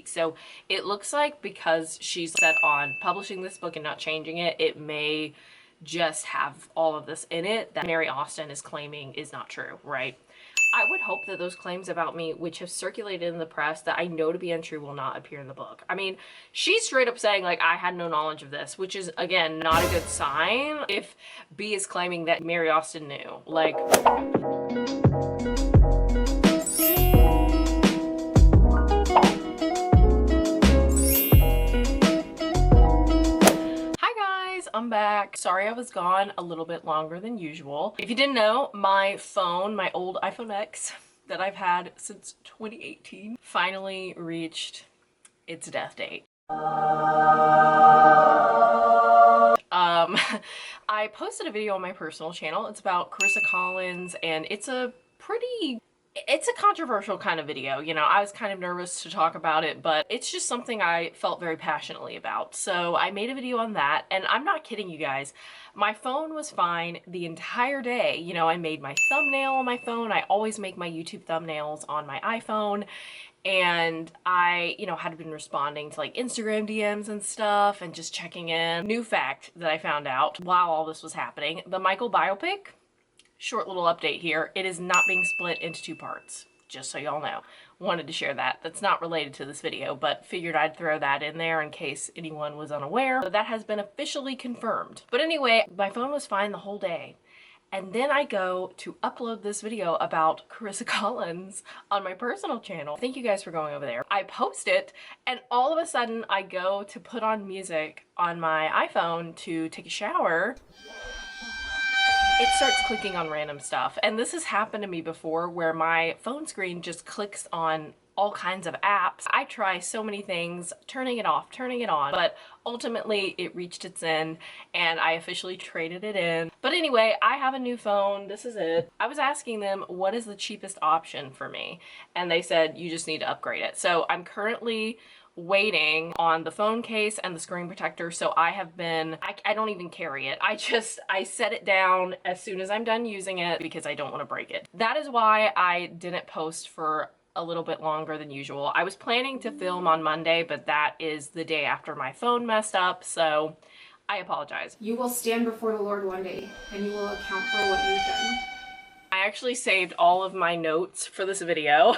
So it looks like because she's set on publishing this book and not changing it, it may just have all of this in it that Mary Austin is claiming is not true, right? I would hope that those claims about me, which have circulated in the press that I know to be untrue, will not appear in the book. I mean, she's straight up saying, like, I had no knowledge of this, which is, again, not a good sign if B is claiming that Mary Austin knew. Like... I'm back. Sorry I was gone a little bit longer than usual. If you didn't know, my phone, my old iPhone X that I've had since 2018, finally reached its death date. I posted a video on my personal channel. It's about Carissa Collins, and it's a controversial kind of video. You know, I was kind of nervous to talk about it, but it's just something I felt very passionately about. So I made a video on that, and I'm not kidding you guys. My phone was fine the entire day. You know, I made my thumbnail on my phone. I always make my YouTube thumbnails on my iPhone. And I, you know, had been responding to like Instagram DMs and stuff and just checking in. New fact that I found out while all this was happening, the Michael biopic, short little update here, it is not being split into 2 parts, just so y'all know. Wanted to share that. That's not related to this video, but figured I'd throw that in there in case anyone was unaware. So that has been officially confirmed. But anyway, my phone was fine the whole day. And then I go to upload this video about Carissa Collins on my personal channel. Thank you guys for going over there. I post it, and all of a sudden I go to put on music on my iPhone to take a shower. It starts clicking on random stuff. And this has happened to me before where my phone screen just clicks on all kinds of apps. I try so many things, turning it off, turning it on, but ultimately it reached its end and I officially traded it in. But anyway, I have a new phone. This is it. I was asking them what is the cheapest option for me, and they said you just need to upgrade it. So I'm currently waiting on the phone case and the screen protector. So I have been, I don't even carry it. I set it down as soon as I'm done using it because I don't want to break it. That is why I didn't post for a little bit longer than usual. I was planning to film on Monday, but that is the day after my phone messed up, so I apologize. You will stand before the Lord one day, and you will account for what you've done. I actually saved all of my notes for this video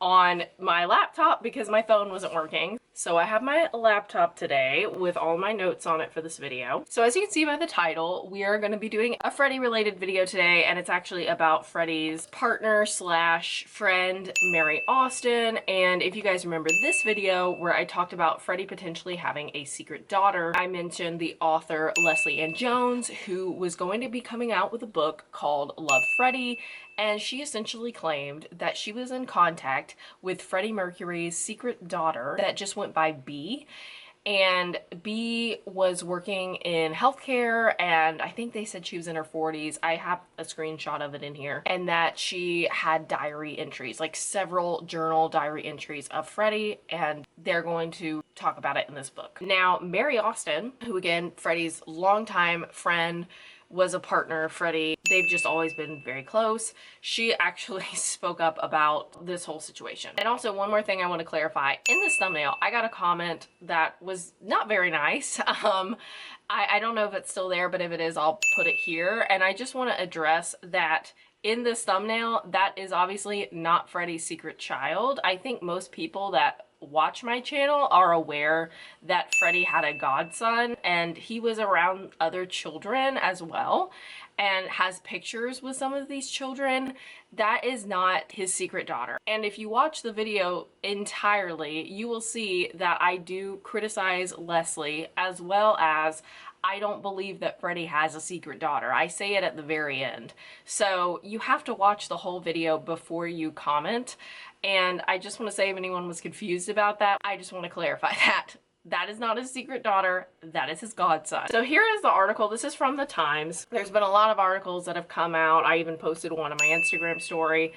on my laptop because my phone wasn't working. So I have my laptop today with all my notes on it for this video. So as you can see by the title, we are going to be doing a Freddie related video today, and it's actually about Freddie's partner slash friend, Mary Austin. And if you guys remember this video where I talked about Freddie potentially having a secret daughter, I mentioned the author Leslie Ann Jones, who was going to be coming out with a book called Love, Freddie. And she essentially claimed that she was in contact with Freddie Mercury's secret daughter that just went by B. And B was working in healthcare, and I think they said she was in her 40s. I have a screenshot of it in here. And that she had diary entries, like several journal diary entries of Freddie, and they're going to talk about it in this book. Now, Mary Austin, who again, Freddie's longtime friend, was a partner of Freddie. They've just always been very close. She actually spoke up about this whole situation. And also one more thing I want to clarify. In this thumbnail, I got a comment that was not very nice. I don't know if it's still there, but if it is, I'll put it here. And I just want to address that in this thumbnail, that is obviously not Freddie's secret child. I think most people that watch my channel are aware that Freddie had a godson, and he was around other children as well and has pictures with some of these children. That is not his secret daughter. And if you watch the video entirely, you will see that I do criticize Leslie, as well as I don't believe that Freddie has a secret daughter. I say it at the very end. So you have to watch the whole video before you comment. And I just want to say, if anyone was confused about that, I just want to clarify that. That is not his secret daughter. That is his godson. So here is the article. This is from the Times. There's been a lot of articles that have come out. I even posted one on my Instagram story.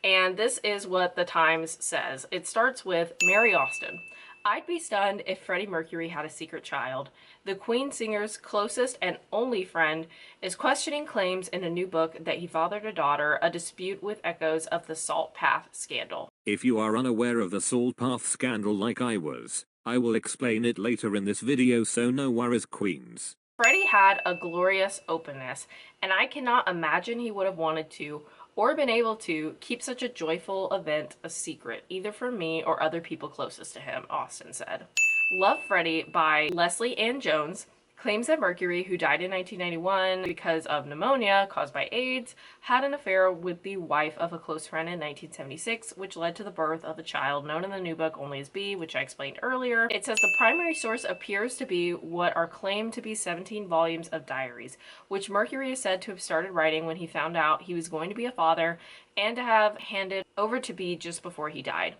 And this is what the Times says. It starts with Mary Austin. I'd be stunned if Freddie Mercury had a secret child. The Queen singer's closest and only friend is questioning claims in a new book that he fathered a daughter, a dispute with echoes of the Salt Path scandal. If you are unaware of the Salt Path scandal like I was, I will explain it later in this video, so no worries, queens. Freddie had a glorious openness, and I cannot imagine he would have wanted to or been able to keep such a joyful event a secret, either from me or other people closest to him, Austin said. Love, Freddie by Leslie Ann Jones claims that Mercury, who died in 1991 because of pneumonia caused by AIDS, had an affair with the wife of a close friend in 1976, which led to the birth of a child known in the new book only as B, which I explained earlier. It says the primary source appears to be what are claimed to be 17 volumes of diaries, which Mercury is said to have started writing when he found out he was going to be a father and to have handed over to B just before he died.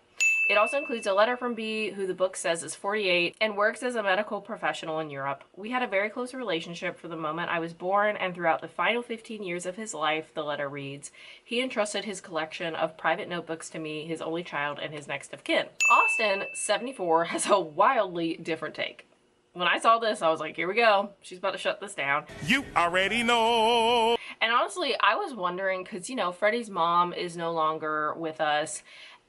It also includes a letter from B, who the book says is 48 and works as a medical professional in Europe. We had a very close relationship from the moment I was born and throughout the final 15 years of his life, the letter reads. He entrusted his collection of private notebooks to me, his only child, and his next of kin. Austin, 74, has a wildly different take. When I saw this, I was like, here we go. She's about to shut this down. You already know. And honestly, I was wondering, because, you know, Freddie's mom is no longer with us.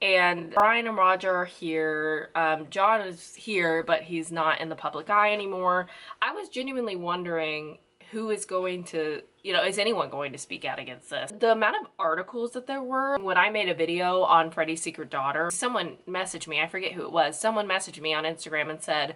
And Brian and Roger are here. John is here, but he's not in the public eye anymore. I was genuinely wondering who is going to, you know, is anyone going to speak out against this? The amount of articles that there were, when I made a video on Freddie's secret daughter, someone messaged me, I forget who it was, someone messaged me on Instagram and said,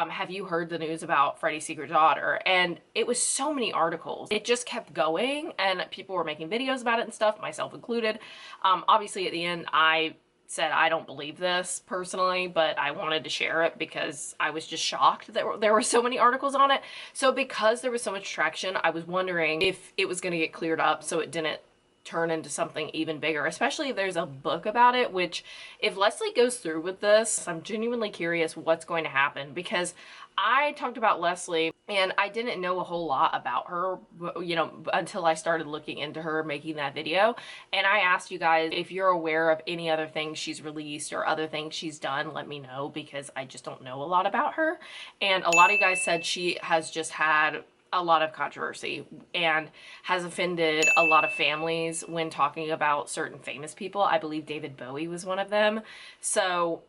have you heard the news about Freddie's secret daughter? And it was so many articles. It just kept going and people were making videos about it and stuff, myself included. Obviously at the end, I said I don't believe this personally, but I wanted to share it because I was just shocked that there were so many articles on it. So because there was so much traction, I was wondering if it was going to get cleared up so it didn't turn into something even bigger, especially if there's a book about it, which if Leslie goes through with this, I'm genuinely curious what's going to happen, because I talked about Leslie and I didn't know a whole lot about her, you know, until I started looking into her making that video. And I asked you guys if you're aware of any other things she's released or other things she's done, let me know, because I just don't know a lot about her. And a lot of you guys said she has just had a lot of controversy and has offended a lot of families when talking about certain famous people. I believe David Bowie was one of them. So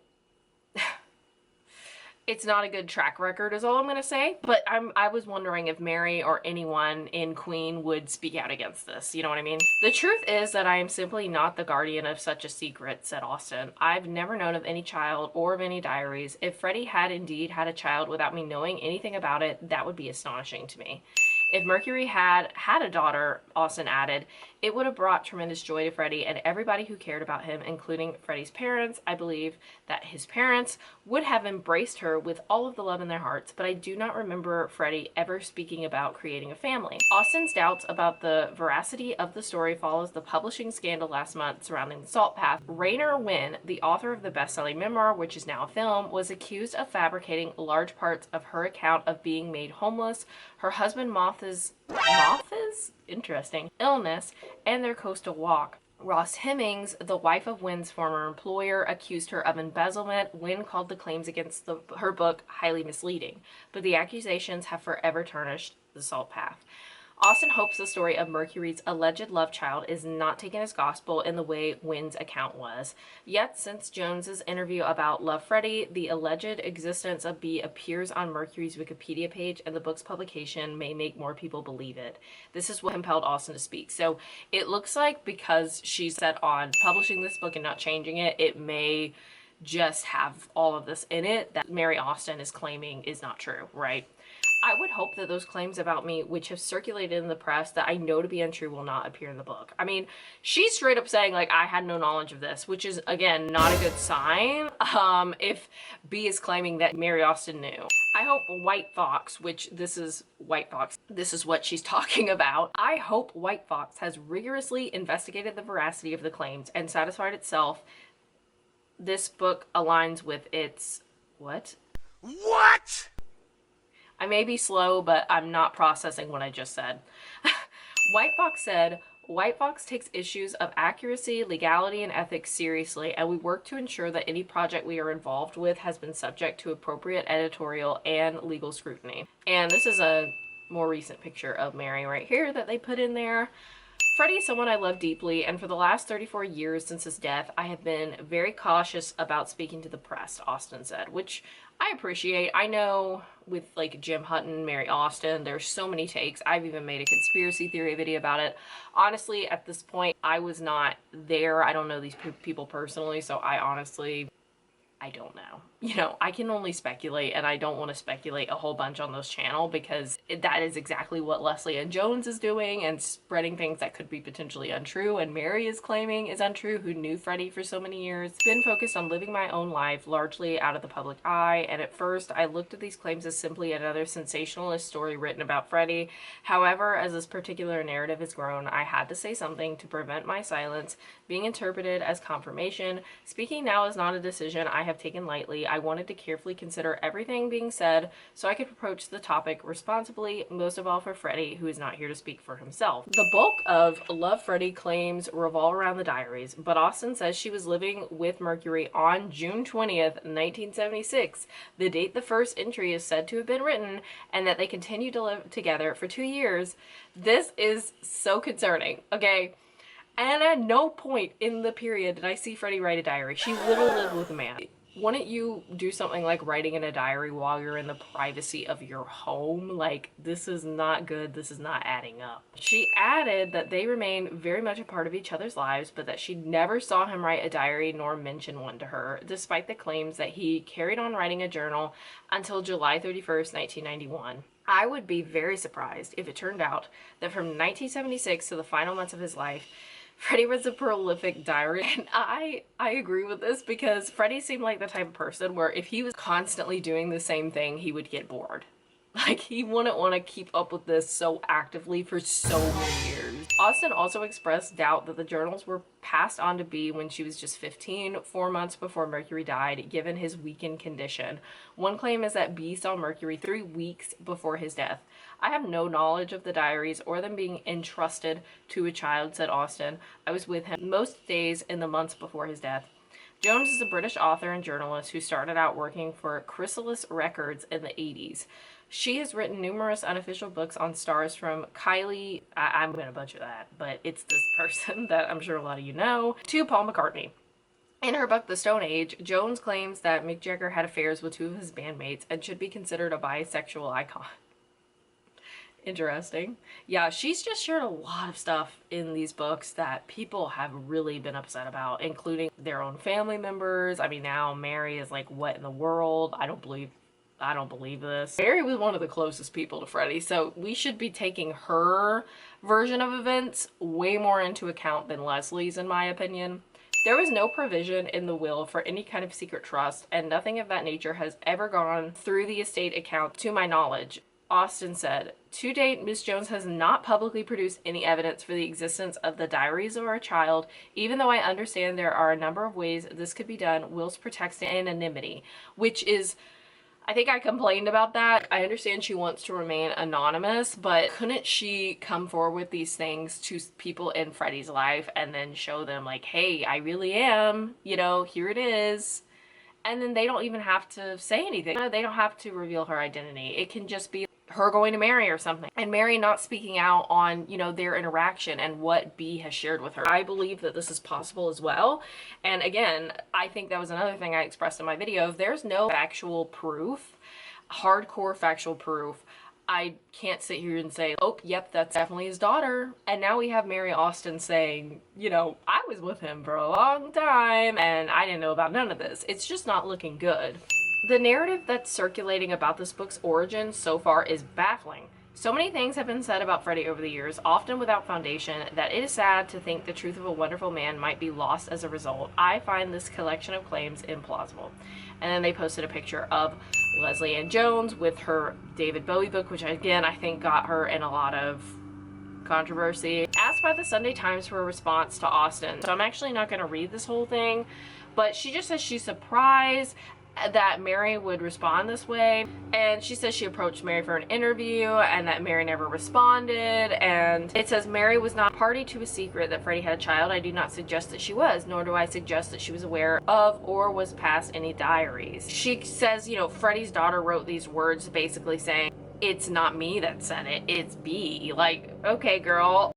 it's not a good track record is all I'm going to say. But I was wondering if Mary or anyone in Queen would speak out against this. You know what I mean? The truth is that I am simply not the guardian of such a secret, said Austin. I've never known of any child or of any diaries. If Freddie had indeed had a child without me knowing anything about it, that would be astonishing to me. If Mercury had a daughter, Austin added, it would have brought tremendous joy to Freddie and everybody who cared about him, including Freddie's parents. I believe that his parents would have embraced her with all of the love in their hearts, but I do not remember Freddie ever speaking about creating a family. Austin's doubts about the veracity of the story follows the publishing scandal last month surrounding the Salt Path. Rainer Wynn, the author of the best-selling memoir, which is now a film, was accused of fabricating large parts of her account of being made homeless, her husband Moth's interesting illness, and their coastal walk. Ross Hemmings, the wife of Wynn's former employer, accused her of embezzlement. Wynn called the claims against her book highly misleading, but the accusations have forever tarnished the Salt Path. Austin hopes the story of Mercury's alleged love child is not taken as gospel in the way Wynn's account was. Yet, since Jones's interview about Love, Freddie, the alleged existence of B appears on Mercury's Wikipedia page, and the book's publication may make more people believe it. This is what compelled Austin to speak. So it looks like because she's set on publishing this book and not changing it, it may just have all of this in it that Mary Austin is claiming is not true, right? I would hope that those claims about me, which have circulated in the press that I know to be untrue, will not appear in the book. I mean, she's straight up saying, like, I had no knowledge of this, which is, again, not a good sign if B is claiming that Mary Austin knew. I hope White Fox, which this is White Fox, this is what she's talking about. I hope White Fox has rigorously investigated the veracity of the claims and satisfied itself this book aligns with its... What? What? I may be slow, but I'm not processing what I just said. White Fox said, White Fox takes issues of accuracy, legality, and ethics seriously, and we work to ensure that any project we are involved with has been subject to appropriate editorial and legal scrutiny. And this is a more recent picture of Mary right here that they put in there. Freddie is someone I love deeply, and for the last 34 years since his death, I have been very cautious about speaking to the press, Austin said, which I appreciate. I know with like Jim Hutton, Mary Austin, there's so many takes. I've even made a conspiracy theory video about it. Honestly, at this point, I was not there. I don't know these people personally, so I don't know. You know, I can only speculate, and I don't want to speculate a whole bunch on this channel because that is exactly what Leslie Ann Jones is doing and spreading things that could be potentially untrue, and Mary is claiming is untrue, who knew Freddie for so many years. Been focused on living my own life largely out of the public eye, and at first I looked at these claims as simply another sensationalist story written about Freddie. However, as this particular narrative has grown, I had to say something to prevent my silence being interpreted as confirmation. Speaking now is not a decision I have taken lightly. I wanted to carefully consider everything being said so I could approach the topic responsibly, most of all for Freddie, who is not here to speak for himself. The bulk of Love Freddie claims revolve around the diaries, but Austin says she was living with Mercury on June 20th, 1976, the date the first entry is said to have been written, and that they continued to live together for 2 years. This is so concerning, okay? And at no point in the period did I see Freddie write a diary. She literally lived with a man. Wouldn't you do something like writing in a diary while you're in the privacy of your home? Like, this is not good. This is not adding up. She added that they remain very much a part of each other's lives, but that she never saw him write a diary nor mention one to her, despite the claims that he carried on writing a journal until July 31st, 1991. I would be very surprised if it turned out that from 1976 to the final months of his life, Freddie was a prolific diary, and I agree with this because Freddie seemed like the type of person where if he was constantly doing the same thing, he would get bored. Like, he wouldn't want to keep up with this so actively for so many years. Austin also expressed doubt that the journals were passed on to B when she was just 15, 4 months before Mercury died, given his weakened condition. One claim is that B saw Mercury 3 weeks before his death. I have no knowledge of the diaries or them being entrusted to a child, said Austin. I was with him most days in the months before his death. Jones is a British author and journalist who started out working for Chrysalis Records in the 80s. She has written numerous unofficial books on stars from Kylie, I'm going to butcher that, but it's this person that I'm sure a lot of you know, to Paul McCartney. In her book, The Stone Age, Jones claims that Mick Jagger had affairs with 2 of his bandmates and should be considered a bisexual icon. Interesting. Yeah, she's just shared a lot of stuff in these books that people have really been upset about, including their own family members. I mean, now Mary is like, what in the world? I don't believe this. Mary was one of the closest people to Freddie, so we should be taking her version of events way more into account than Leslie's, in my opinion. There was no provision in the will for any kind of secret trust, and nothing of that nature has ever gone through the estate account to my knowledge. Austin said, to date, Ms. Jones has not publicly produced any evidence for the existence of the diaries of our child, even though I understand there are a number of ways this could be done whilst protecting anonymity, which is, I think I complained about that. I understand she wants to remain anonymous, but couldn't she come forward with these things to people in Freddie's life and then show them like, hey, I really am, you know, here it is. And then they don't even have to say anything. They don't have to reveal her identity. It can just be her going to Mary or something, and Mary not speaking out on, you know, their interaction and what B has shared with her. I believe that this is possible as well. And again, I think that was another thing I expressed in my video. If there's no factual proof, hardcore factual proof, I can't sit here and say, oh, yep, that's definitely his daughter. And now we have Mary Austin saying, you know, I was with him for a long time and I didn't know about none of this. It's just not looking good. The narrative that's circulating about this book's origin so far is baffling. So many things have been said about Freddie over the years, often without foundation, that it is sad to think the truth of a wonderful man might be lost as a result. I find this collection of claims implausible. And then they posted a picture of Leslie Ann Jones with her David Bowie book, which again, I think got her in a lot of controversy. Asked by the Sunday Times for a response to Austin. So I'm actually not going to read this whole thing, but she just says she's surprised that Mary would respond this way, and she says she approached Mary for an interview and that Mary never responded. And it says Mary was not party to a secret that Freddie had a child. I do not suggest that she was, nor do I suggest that she was aware of or was past any diaries. She says, you know, Freddie's daughter wrote these words basically saying, it's not me that said it, it's B. Like, okay, girl.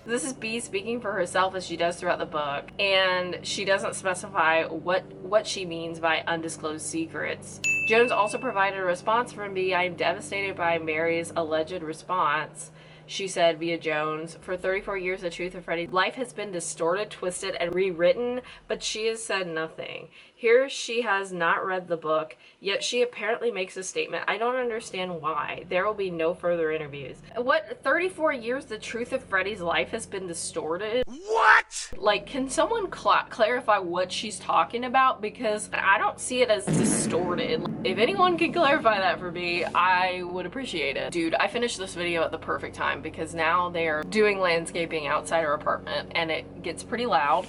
This is B speaking for herself, as she does throughout the book, and she doesn't specify what she means by undisclosed secrets. Jones also provided a response from B. I am devastated by Mary's alleged response. She said via Jones, for 34 years the truth of Freddie's life has been distorted, twisted, and rewritten, but she has said nothing. Here she has not read the book, yet she apparently makes a statement. I don't understand why. There will be no further interviews. What, 34 years the truth of Freddie's life has been distorted? What? Like, can someone clarify what she's talking about? Because I don't see it as distorted. If anyone can clarify that for me, I would appreciate it. Dude, I finished this video at the perfect time because now they are doing landscaping outside our apartment and it gets pretty loud.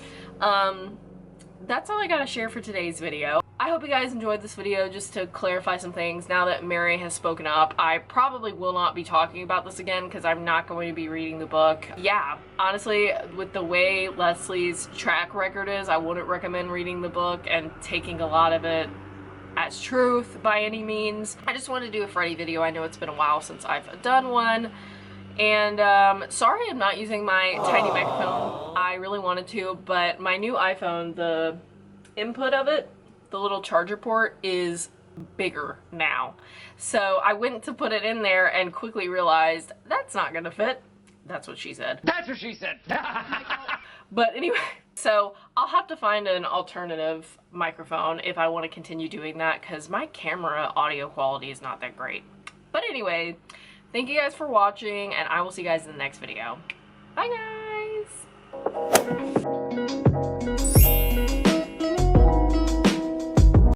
That's all I gotta share for today's video. I hope you guys enjoyed this video, just to clarify some things. Now that Mary has spoken up, I probably will not be talking about this again because I'm not going to be reading the book. Yeah, honestly, with the way Leslie's track record is, I wouldn't recommend reading the book and taking a lot of it as truth by any means. I just wanted to do a Freddie video. I know it's been a while since I've done one. And sorry I'm not using my tiny microphone. I really wanted to, but my new iPhone, the input of it, the little charger port, is bigger now. So I went to put it in there and quickly realized that's not gonna fit. That's what she said. That's what she said. But anyway, so I'll have to find an alternative microphone if I want to continue doing that, because my camera audio quality is not that great. But anyway, thank you guys for watching, and I will see you guys in the next video. Bye, guys!